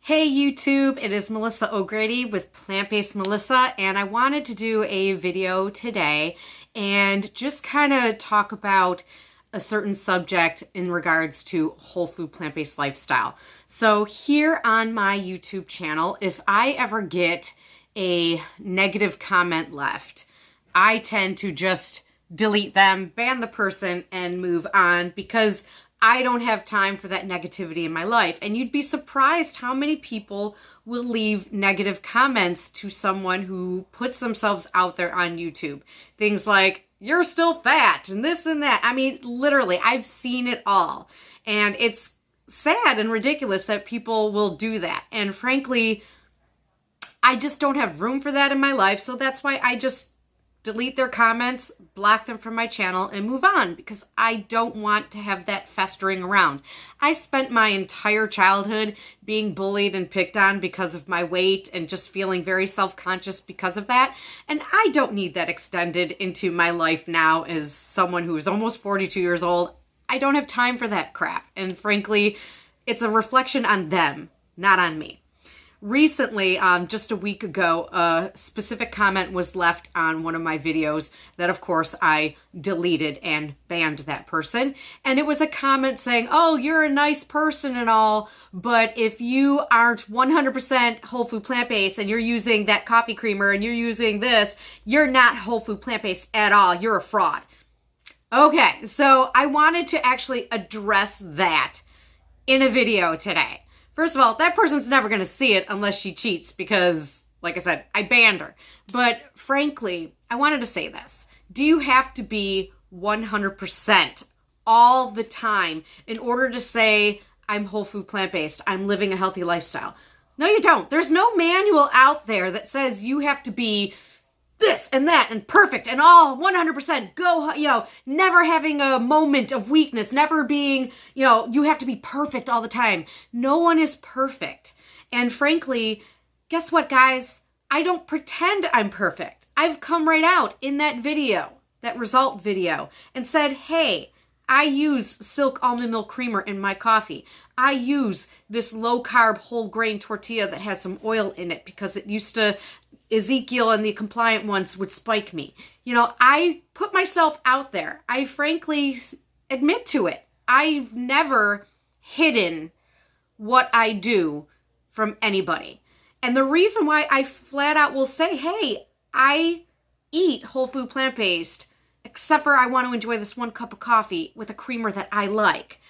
Hey YouTube, it is Melissa O'Grady with Plant-Based Melissa, and I wanted to do a video today and just kind of talk about a certain subject in regards to whole food plant-based lifestyle. So here on my YouTube channel, if I ever get a negative comment left, I tend to just delete them, ban the person, and move on because I don't have time for that negativity in my life. And you'd be surprised how many people will leave negative comments to someone who puts themselves out there on YouTube. Things like, you're still fat, and this and that. I mean, literally, I've seen it all. And it's sad and ridiculous that people will do that. And frankly, I just don't have room for that in my life. So that's why I just delete their comments, block them from my channel, and move on because I don't want to have that festering around. I spent my entire childhood being bullied and picked on because of my weight and just feeling very self-conscious because of that. And I don't need that extended into my life now as someone who is almost 42 years old. I don't have time for that crap. And frankly, it's a reflection on them, not on me. Recently, just a week ago, a specific comment was left on one of my videos that, of course, I deleted and banned that person. And it was a comment saying, oh, you're a nice person and all, but if you aren't 100% whole food plant-based and you're using that coffee creamer and you're using this, you're not whole food plant-based at all. You're a fraud. Okay, so I wanted to actually address that in a video today. First of all, that person's never going to see it unless she cheats because, like I said, I banned her. But frankly, I wanted to say this. Do you have to be 100% all the time in order to say, I'm whole food plant-based, I'm living a healthy lifestyle? No, you don't. There's no manual out there that says you have to be this and that and perfect and all 100% go, never having a moment of weakness, never being, you have to be perfect all the time. No one is perfect. And frankly, guess what, guys? I don't pretend I'm perfect. I've come right out in that video, that result video, and said, hey, I use silk almond milk creamer in my coffee. I use this low carb whole grain tortilla that has some oil in it because it used to, Ezekiel and the compliant ones would spike me. I put myself out there. I frankly admit to it. I've never hidden what I do from anybody. And the reason why I flat out will say, hey, I eat whole food plant-based, except for I want to enjoy this one cup of coffee with a creamer that I like.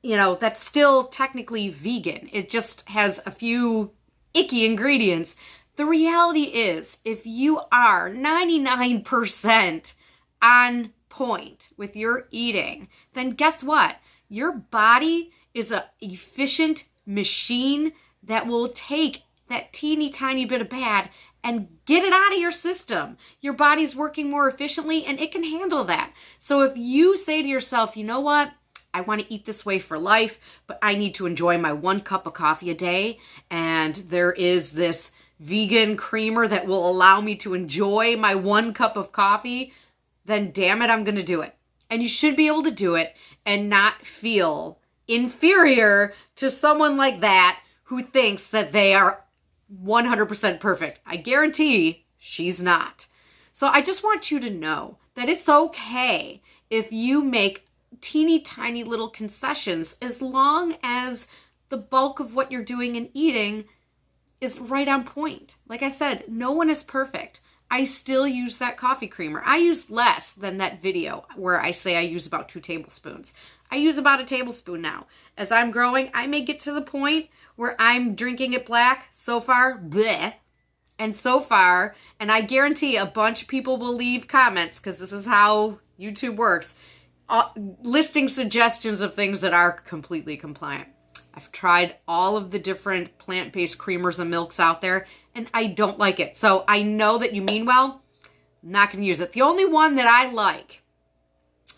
That's still technically vegan. It just has a few icky ingredients. The reality is, if you are 99% on point with your eating, then guess what? Your body is an efficient machine that will take that teeny tiny bit of bad and get it out of your system. Your body's working more efficiently and it can handle that. So if you say to yourself, you know what? I want to eat this way for life, but I need to enjoy my one cup of coffee a day. And there is this vegan creamer that will allow me to enjoy my one cup of coffee, then damn it, I'm going to do it. And you should be able to do it and not feel inferior to someone like that who thinks that they are 100% perfect. I guarantee she's not. So I just want you to know that it's okay if you make teeny tiny little concessions as long as the bulk of what you're doing and eating is right on point. Like I said, no one is perfect. I still use that coffee creamer. I use less than that video where I say I use about 2 tablespoons. I use about a tablespoon now. As I'm growing, I may get to the point where I'm drinking it black. So far, bleh. And so far, and I guarantee a bunch of people will leave comments because this is how YouTube works, listing suggestions of things that are completely compliant. I've tried all of the different plant-based creamers and milks out there, and I don't like it. So I know that you mean well. I'm not going to use it. The only one that I like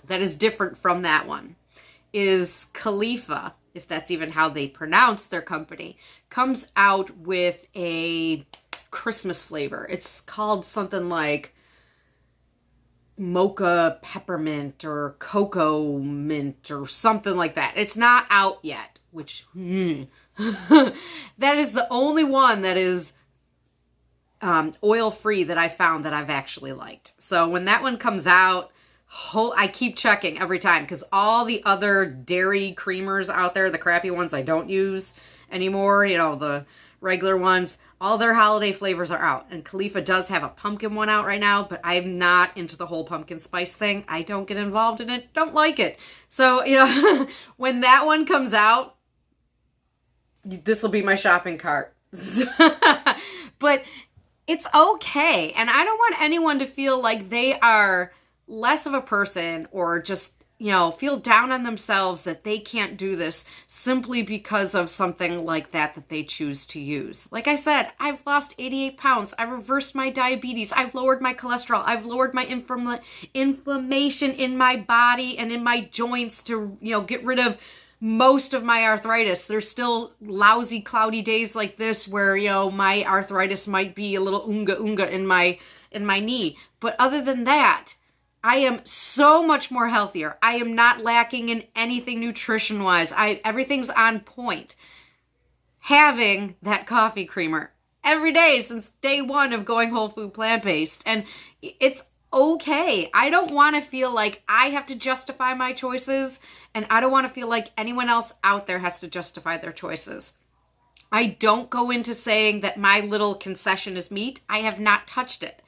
that is different from that one is Khalifa, if that's even how they pronounce their company, comes out with a Christmas flavor. It's called something like mocha peppermint or cocoa mint or something like that. It's not out yet, which That is the only one that is oil-free that I found that I've actually liked. So when that one comes out, I keep checking every time, because all the other dairy creamers out there, the crappy ones I don't use anymore, you know, the regular ones, all their holiday flavors are out. And Khalifa does have a pumpkin one out right now, but I'm not into the whole pumpkin spice thing. I don't get involved in it, don't like it. So, you know, when that one comes out, this will be my shopping cart. But it's okay. And I don't want anyone to feel like they are less of a person, or just, you know, feel down on themselves that they can't do this simply because of something like that they choose to use. Like I said, I've lost 88 pounds. I reversed my diabetes. I've lowered my cholesterol. I've lowered my inflammation in my body and in my joints to, you know, get rid of most of my arthritis. There's still lousy, cloudy days like this where, you know, my arthritis might be a little unga in my knee. But other than that, I am so much more healthier. I am not lacking in anything nutrition-wise. Everything's on point. Having that coffee creamer every day since day one of going whole food plant-based. And it's okay. I don't want to feel like I have to justify my choices, and I don't want to feel like anyone else out there has to justify their choices. I don't go into saying that my little concession is meat. I have not touched it.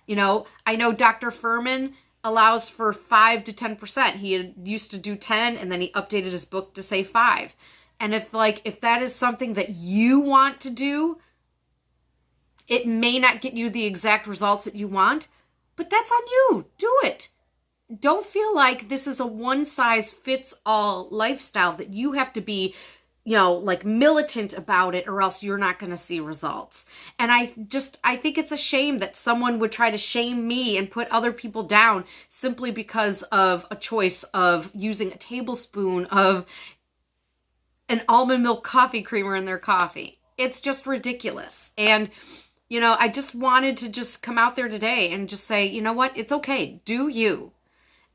You know, I know Dr. Furman allows for 5 to 10%. He used to do 10, and then he updated his book to say 5. And if that is something that you want to do, it may not get you the exact results that you want, but that's on you. Do it. Don't feel like this is a one-size-fits-all lifestyle that you have to be, you know, like militant about it, or else you're not going to see results. And I think it's a shame that someone would try to shame me and put other people down simply because of a choice of using a tablespoon of an almond milk coffee creamer in their coffee. It's just ridiculous. And, you know, I just wanted to just come out there today and just say, you know what? It's okay. Do you.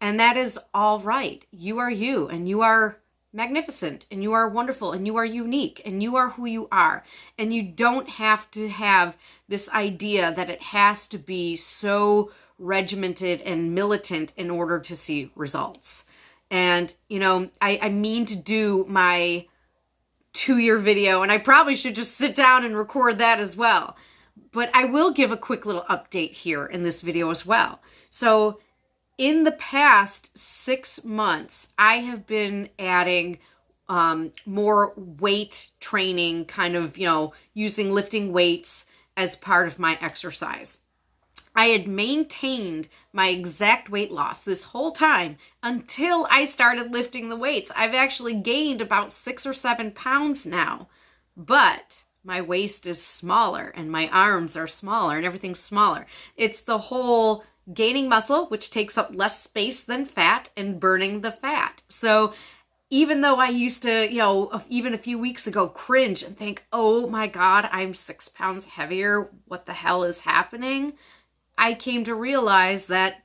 And that is all right. You are you, and you are magnificent, and you are wonderful, and you are unique, and you are who you are. And you don't have to have this idea that it has to be so regimented and militant in order to see results. And, you know, I mean to do my 2-year video, and I probably should just sit down and record that as well. But I will give a quick little update here in this video as well. So in the past 6 months, I have been adding more weight training, kind of, you know, using lifting weights as part of my exercise. I had maintained my exact weight loss this whole time until I started lifting the weights. I've actually gained about 6 or 7 pounds now, but my waist is smaller and my arms are smaller and everything's smaller. It's the whole gaining muscle, which takes up less space than fat, and burning the fat. So even though I used to, you know, even a few weeks ago, cringe and think, oh my God, I'm 6 pounds heavier. What the hell is happening? I came to realize that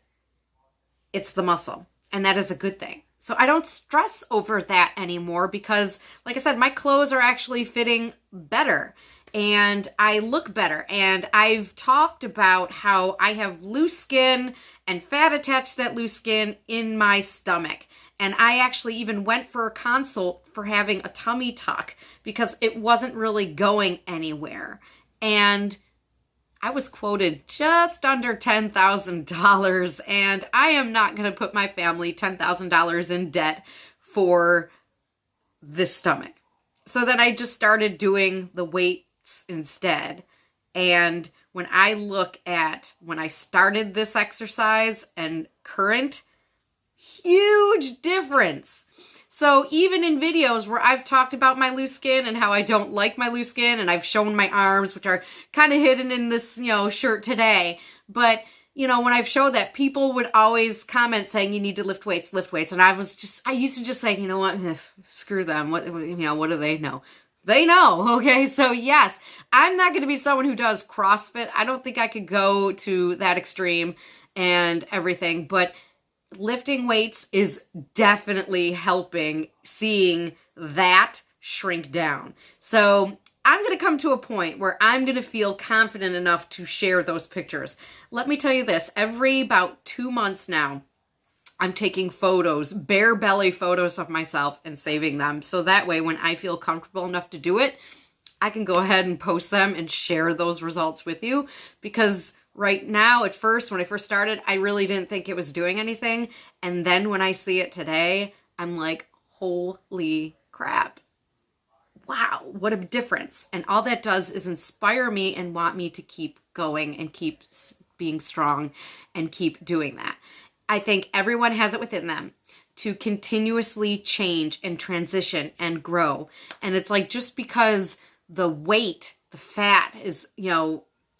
it's the muscle, and that is a good thing. So I don't stress over that anymore because, like I said, my clothes are actually fitting better and I look better. And I've talked about how I have loose skin and fat attached to that loose skin in my stomach. And I actually even went for a consult for having a tummy tuck because it wasn't really going anywhere. And I was quoted just under $10,000, and I am not going to put my family $10,000 in debt for this stomach. So then I just started doing the weights instead. And when I look at when I started this exercise and current, huge difference. So even in videos where I've talked about my loose skin and how I don't like my loose skin, and I've shown my arms, which are kind of hidden in this, you know, shirt today. But, you know, when I've showed that, people would always comment saying, you need to lift weights, lift weights. And I used to just say, you know what, screw them. What do they know? They know. Okay. So yes, I'm not going to be someone who does CrossFit. I don't think I could go to that extreme and everything, but lifting weights is definitely helping, seeing that shrink down. So I'm going to come to a point where I'm going to feel confident enough to share those pictures. Let me tell you this, every about 2 months now, I'm taking photos, bare belly photos of myself and saving them. So that way, when I feel comfortable enough to do it, I can go ahead and post them and share those results with you. Because right now, at first, when I first started, I really didn't think it was doing anything. And then when I see it today, I'm like, holy crap. Wow, what a difference. And all that does is inspire me and want me to keep going and keep being strong and keep doing that. I think everyone has it within them to continuously change and transition and grow. And it's like, just because the weight, the fat is,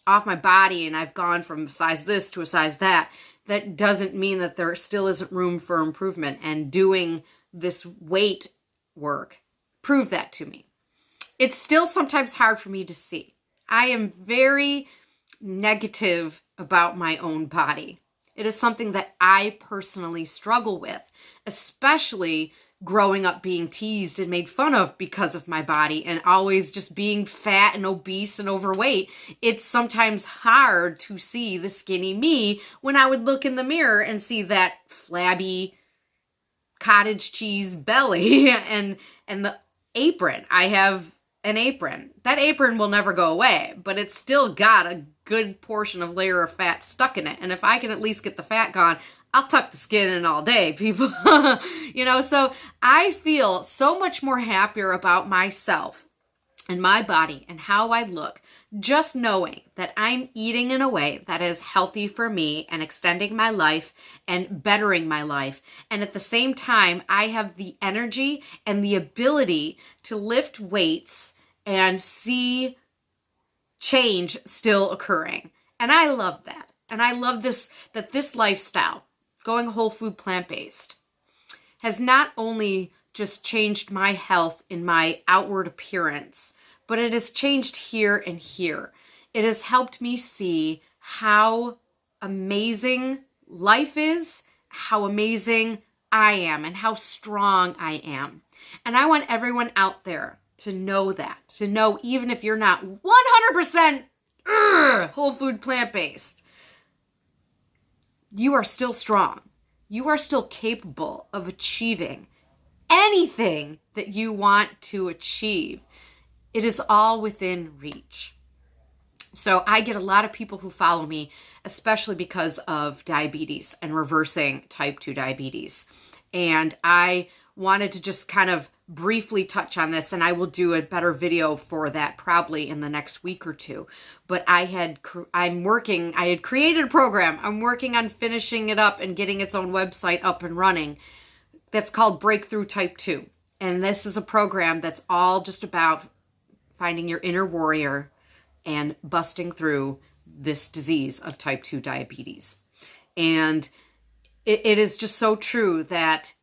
off my body and I've gone from a size this to a size that doesn't mean that there still isn't room for improvement. And doing this weight work proved that to me. It's still sometimes hard for me to see. I am very negative about my own body. It is something that I personally struggle with, especially growing up being teased and made fun of because of my body and always just being fat and obese and overweight. It's sometimes hard to see the skinny me when I would look in the mirror and see that flabby cottage cheese belly and the apron. I have an apron. That apron will never go away, but it's still got a good portion of layer of fat stuck in it. And if I can at least get the fat gone, I'll tuck the skin in all day, people. So I feel so much more happier about myself and my body and how I look, just knowing that I'm eating in a way that is healthy for me and extending my life and bettering my life. And at the same time, I have the energy and the ability to lift weights and see change still occurring. And I love that. And I love that this lifestyle, going whole food plant-based, has not only just changed my health in my outward appearance, but it has changed here and here. It has helped me see how amazing life is, how amazing I am, and how strong I am. And I want everyone out there to know that, to know even if you're not 100% whole food plant-based, you are still strong. You are still capable of achieving anything that you want to achieve. It is all within reach. So I get a lot of people who follow me, especially because of diabetes and reversing type 2 diabetes. And I wanted to just kind of briefly touch on this, and I will do a better video for that probably in the next week or two. But I had created a program. I'm working on finishing it up and getting its own website up and running. That's called Breakthrough Type 2. And this is a program that's all just about finding your inner warrior and busting through this disease of type 2 diabetes. And it is just so true that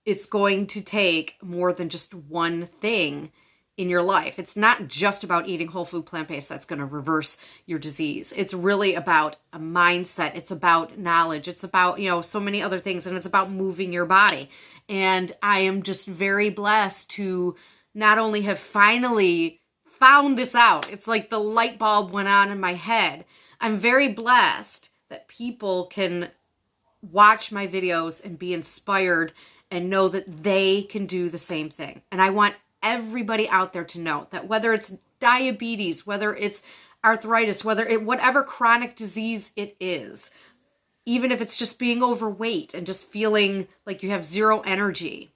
it's going to take more than just one thing in your life. It's not just about eating whole food plant-based that's going to reverse your disease. It's really about a mindset. It's about knowledge. It's about, so many other things, and it's about moving your body. And I am just very blessed to not only have finally found this out. It's like the light bulb went on in my head. I'm very blessed that people can watch my videos and be inspired and know that they can do the same thing. And I want everybody out there to know that whether it's diabetes, whether it's arthritis, whatever chronic disease it is, even if it's just being overweight and just feeling like you have zero energy,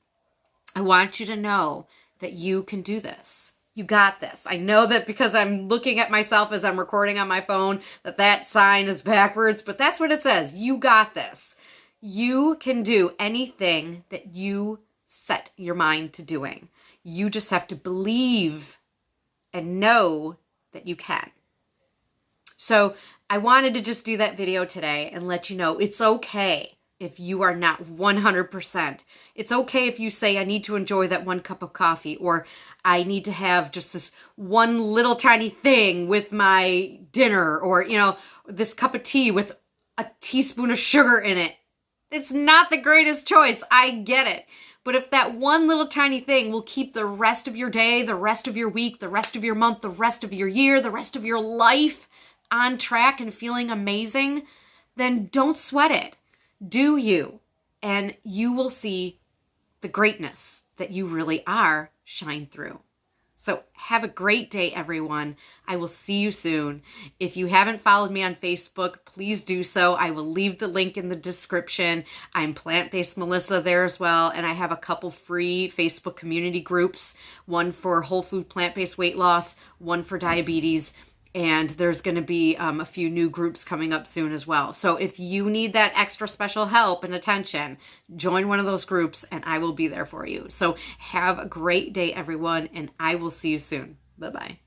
I want you to know that you can do this. You got this. I know that because I'm looking at myself as I'm recording on my phone, that sign is backwards, but that's what it says. You got this. You can do anything that you set your mind to doing. You just have to believe and know that you can. So I wanted to just do that video today and let you know it's okay if you are not 100%. It's okay if you say, I need to enjoy that 1 cup of coffee, or I need to have just this one little tiny thing with my dinner, or, this cup of tea with a teaspoon of sugar in it. It's not the greatest choice. I get it. But if that one little tiny thing will keep the rest of your day, the rest of your week, the rest of your month, the rest of your year, the rest of your life on track and feeling amazing, then don't sweat it. Do you. And you will see the greatness that you really are shine through. So have a great day, everyone. I will see you soon. If you haven't followed me on Facebook, please do so. I will leave the link in the description. I'm Plant-Based Melissa there as well. And I have a couple free Facebook community groups, one for whole food plant-based weight loss, one for diabetes. And there's going to be a few new groups coming up soon as well. So if you need that extra special help and attention, join one of those groups and I will be there for you. So have a great day, everyone, and I will see you soon. Bye-bye.